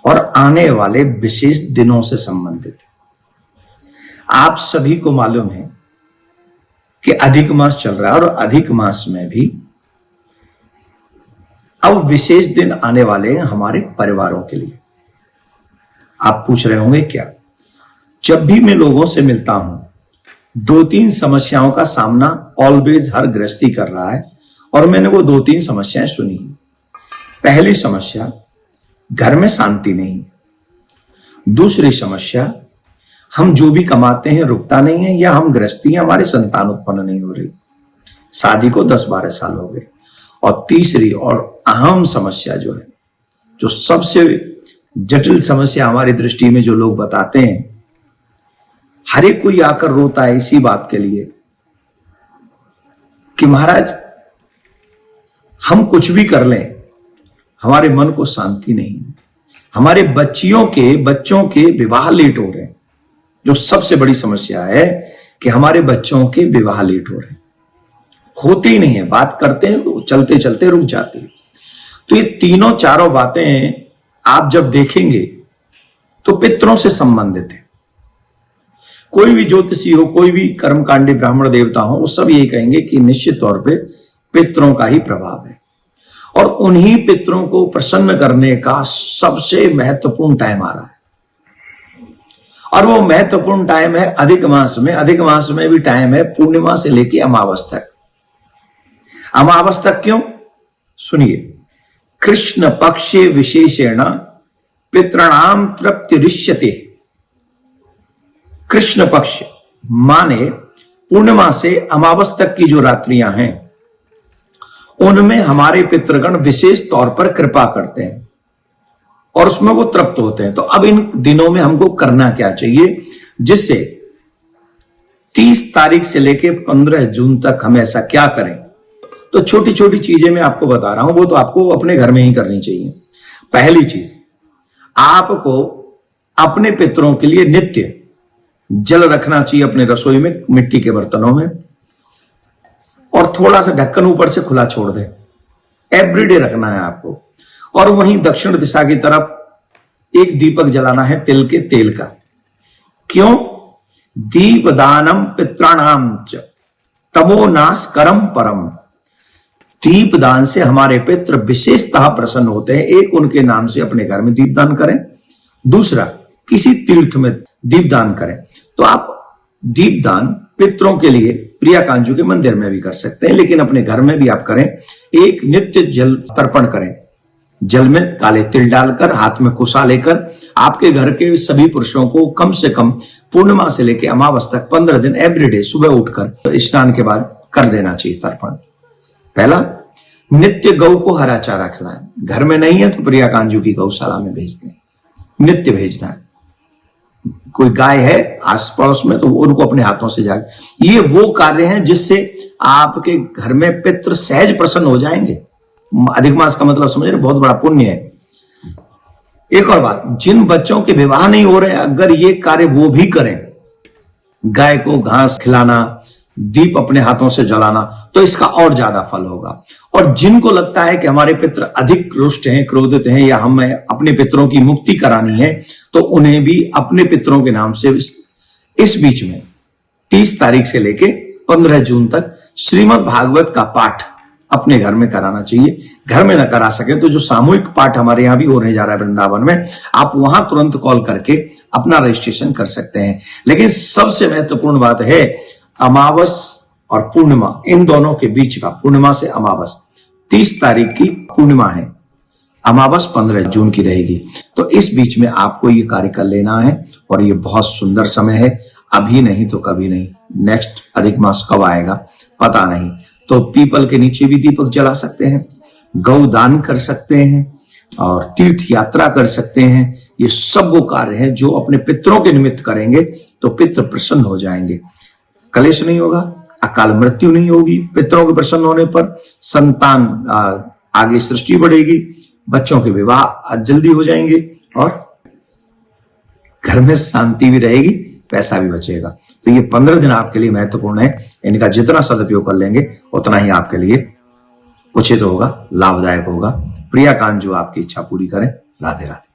और आने वाले विशेष दिनों से संबंधित है। आप सभी को मालूम है कि अधिक मास चल रहा है और अधिक मास में भी अब विशेष दिन आने वाले हैं हमारे परिवारों के लिए। आप पूछ रहे होंगे क्या? जब भी मैं लोगों से मिलता हूं, 2-3 समस्याओं का सामना ऑलवेज हर गृहस्थी कर रहा है और मैंने वो 2-3 समस्याएं सुनी। पहली समस्या, घर में शांति नहीं। दूसरी समस्या, हम जो भी कमाते हैं रुकता नहीं है, या हम गृहस्थी हैं, हमारी संतान उत्पन्न नहीं हो रही, शादी को 10-12 साल हो गए। और तीसरी और अहम समस्या जो है, जो सबसे जटिल समस्या हमारी दृष्टि में जो लोग बताते हैं, हर एक कोई आकर रोता है इसी बात के लिए कि महाराज हम कुछ भी कर लें, हमारे मन को शांति नहीं। हमारे बच्चों के विवाह लेट हो रहे हैं। जो सबसे बड़ी समस्या है कि हमारे बच्चों के विवाह लेट हो रहे हैं, होते ही नहीं है, बात करते हैं तो चलते चलते रुक जाते हैं। तो ये तीनों चारों बातें आप जब देखेंगे तो पितरों से संबंधित है। कोई भी ज्योतिषी हो, कोई भी कर्मकांडी ब्राह्मण देवता हो, वो सब यही कहेंगे कि निश्चित तौर पे पितरों का ही प्रभाव है। और उन्हीं पितरों को प्रसन्न करने का सबसे महत्वपूर्ण टाइम आ रहा है, और वो महत्वपूर्ण टाइम है अधिक मास में। अधिक मास में भी टाइम है पूर्णिमा से लेकर अमावस तक। अमावस तक क्यों? सुनिए, कृष्ण पक्षे विशेषेण पितृणाम तृप्तिरिष्यते। कृष्ण पक्ष माने पूर्णिमा से अमावस तक की जो रात्रियां हैं, उनमें हमारे पितृगण विशेष तौर पर कृपा करते हैं और उसमें वो तृप्त होते हैं। तो अब इन दिनों में हमको करना क्या चाहिए, जिससे 30 तारीख से लेकर 15 जून तक हम ऐसा क्या करें? तो छोटी छोटी चीजें मैं आपको बता रहा हूं, वो तो आपको अपने घर में ही करनी चाहिए। पहली चीज, आपको अपने पितरों के लिए नित्य जल रखना चाहिए अपने रसोई में, मिट्टी के बर्तनों में, और थोड़ा सा ढक्कन ऊपर से खुला छोड़ दें। एवरीडे रखना है आपको। और वहीं दक्षिण दिशा की तरफ एक दीपक जलाना है तिल के तेल का। क्यों? दीपदानम पित्राणाम च तमो नाश करम परम। दीपदान से हमारे पितृ विशेषतः प्रसन्न होते हैं। एक, उनके नाम से अपने घर में दीपदान करें। दूसरा, किसी तीर्थ में दीपदान करें। तो आप दीपदान पितरों के लिए प्रिया कांजू के मंदिर में भी कर सकते हैं, लेकिन अपने घर में भी आप करें। एक, नित्य जल तर्पण करें। जल में काले तिल डालकर, हाथ में कुशा लेकर आपके घर के सभी पुरुषों को कम से कम पूर्णिमा से लेकर अमावस तक 15 दिन एवरीडे सुबह उठकर स्नान के बाद कर देना चाहिए तर्पण। पहला, नित्य गौ को हरा चारा खिलाएं। घर में नहीं है तो प्रिया कांजू की गौशाला में भेज दें, नित्य भेजना है। कोई गाय है आस पड़ोस में तो उनको अपने हाथों से जाके, ये वो कार्य हैं जिससे आपके घर में पितृ सहज प्रसन्न हो जाएंगे। अधिक मास का मतलब समझ रहे, बहुत बड़ा पुण्य है। एक और बात, जिन बच्चों के विवाह नहीं हो रहे हैं, अगर ये कार्य वो भी करें, गाय को घास खिलाना, दीप अपने हाथों से जलाना, तो इसका और ज्यादा फल होगा। और जिनको लगता है कि हमारे पितृ अधिक रुष्ट हैं, क्रोधित हैं, या हमें अपने पितरों की मुक्ति करानी है, तो उन्हें भी अपने पितरों के नाम से इस बीच में 30 तारीख से लेके 15 जून तक श्रीमद् भागवत का पाठ अपने घर में कराना चाहिए। घर में ना करा सके तो जो सामूहिक पाठ हमारे यहाँ भी होने जा रहा है वृंदावन में, आप वहां तुरंत कॉल करके अपना रजिस्ट्रेशन कर सकते हैं। लेकिन सबसे महत्वपूर्ण बात है, अमावस और पूर्णिमा, इन दोनों के बीच का, पूर्णिमा से अमावस 30 तारीख की पूर्णिमा है, अमावस 15 जून की रहेगी। तो इस बीच में आपको ये कार्य कर लेना है, और ये बहुत सुंदर समय है। अभी नहीं तो कभी नहीं। नेक्स्ट अधिक मास कब आएगा पता नहीं। तो पीपल के नीचे भी दीपक जला सकते हैं, गौ दान कर सकते हैं, और तीर्थ यात्रा कर सकते हैं। ये सब वो कार्य हैं जो अपने पितरों के निमित्त करेंगे तो पितृ प्रसन्न हो जाएंगे। कलेश नहीं होगा, अकाल मृत्यु नहीं होगी। पितरों के प्रसन्न होने पर संतान आगे सृष्टि बढ़ेगी, बच्चों के विवाह जल्दी हो जाएंगे, और घर में शांति भी रहेगी, पैसा भी बचेगा। तो ये 15 दिन आपके लिए महत्वपूर्ण है। इनका जितना सदुपयोग कर लेंगे उतना ही आपके लिए उचित होगा, लाभदायक होगा। प्रिया कांजू आपकी इच्छा पूरी करें। राधे राधे।